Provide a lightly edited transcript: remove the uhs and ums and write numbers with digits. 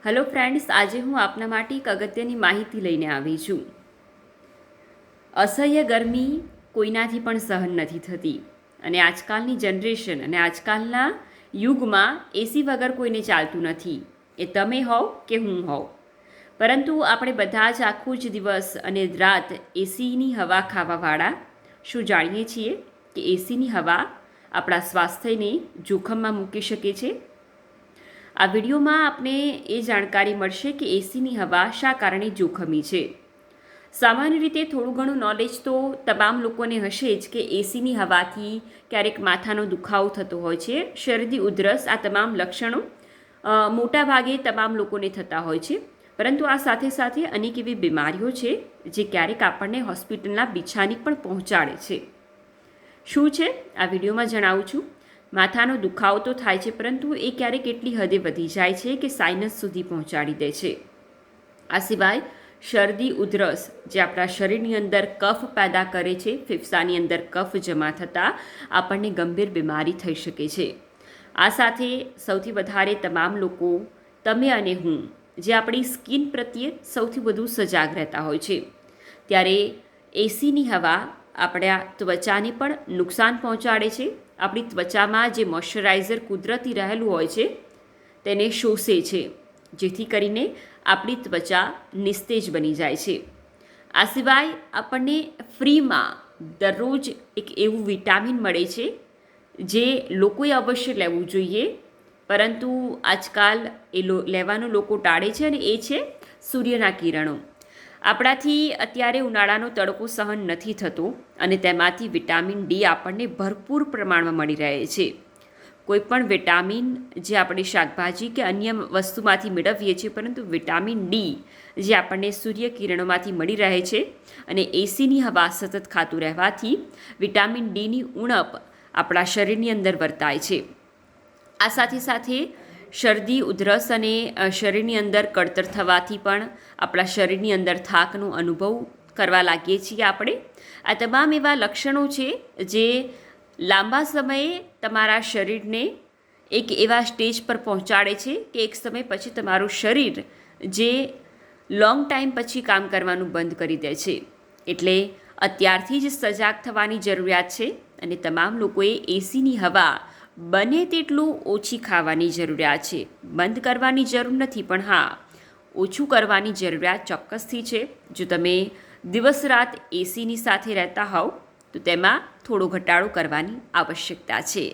Hello friends, આજે હું આપના માટે એક અગત્યની માહિતી લઈને આવી છું. અસહ્ય ગરમી કોઈનાથી પણ સહન નથી થતી અને આજકાલની જનરેશન અને આજકાલના યુગમાં એસી વગર કોઈને ચાલતું નથી. એ તમે હોવ કે હું હોવ, પરંતુ આપણે બધા જ આખો જ દિવસ અને રાત એસીની હવા ખાવાવાળા શું જાણીએ છીએ કે એસીની હવા આપણા સ્વાસ્થ્યને જોખમમાં મૂકી શકે છે? આ વિડીયોમાં આપને એ જાણકારી મળશે કે એસીની હવા શા કારણે જોખમી છે. સામાન્ય રીતે થોડું ઘણું નોલેજ તો તમામ લોકોને હશે જ કે એસીની હવાથી ક્યારેક માથાનો દુખાવો થતો હોય છે, શરદી ઉધરસ, આ તમામ લક્ષણો મોટા ભાગે તમામ લોકોને થતા હોય છે. પરંતુ આ સાથે સાથે અનેક એવી બીમારીઓ છે જે ક્યારેક આપણને હોસ્પિટલના બિછાની પણ પહોંચાડે છે. શું છે આ વિડીયોમાં જણાવું છું. માથાનો દુખાવો તો થાય છે, પરંતુ એ ક્યારેક એટલી હદે વધી જાય છે કે સાઇનસ સુધી પહોંચાડી દે છે. આ સિવાય શરદી ઉધરસ જે આપણા શરીરની અંદર કફ પેદા કરે છે, ફેફસાની અંદર કફ જમા થતાં આપણને ગંભીર બીમારી થઈ શકે છે. આ સાથે સૌથી વધારે તમામ લોકો, તમે અને હું, જે આપણી સ્કિન પ્રત્યે સૌથી વધુ સજાગ રહેતા હોય છે, ત્યારે એસીની હવા આપણા ત્વચાને પણ નુકસાન પહોંચાડે છે. આપણી ત્વચામાં જે મોઇશ્ચરાઇઝર કુદરતી રહેલું હોય છે તેને શોષે છે, જેથી કરીને આપણી ત્વચા નિસ્તેજ બની જાય છે. આ સિવાય આપણને ફ્રીમાં દરરોજ એક એવું વિટામિન મળે છે જે લોકોએ અવશ્ય લેવું જોઈએ, પરંતુ આજકાલ લેવાનું લોકો ટાળે છે, અને એ છે સૂર્યના કિરણો. આપણાથી અત્યારે ઉનાળાનો તડકો સહન નથી થતો અને તેમાંથી વિટામિન ડી આપણને ભરપૂર પ્રમાણમાં મળી રહે છે. કોઈપણ વિટામિન જે આપણે શાકભાજી કે અન્ય વસ્તુમાંથી મેળવીએ છીએ, પરંતુ વિટામિન ડી જે આપણને સૂર્યકિરણોમાંથી મળી રહે છે, અને એસીની હવા સતત ખાતું રહેવાથી વિટામિન ડીની ઉણપ આપણા શરીરની અંદર વર્તાય છે. આ સાથે સાથે શરદી ઉધરસ અને શરીરની અંદર કળતર થવાથી પણ આપણા શરીરની અંદર થાકનો અનુભવ કરવા લાગીએ છીએ આપણે. આ તમામ એવા લક્ષણો છે જે લાંબા સમયે તમારા શરીરને એક એવા સ્ટેજ પર પહોંચાડે છે કે એક સમય પછી તમારું શરીર જે લોંગ ટાઈમ પછી કામ કરવાનું બંધ કરી દે છે. એટલે અત્યારથી જ સજાગ થવાની જરૂરિયાત છે અને તમામ લોકોએ એસીની હવા બને તેટલું ઓછી ખાવાની જરૂરિયાત છે. બંધ કરવાની જરૂર નથી, પણ હા, ઓછું કરવાની જરૂરિયાત ચોક્કસથી છે. જો તમે દિવસ રાત એસીની સાથે રહેતા હોવ તો તેમાં થોડો ઘટાડો કરવાની આવશ્યકતા છે.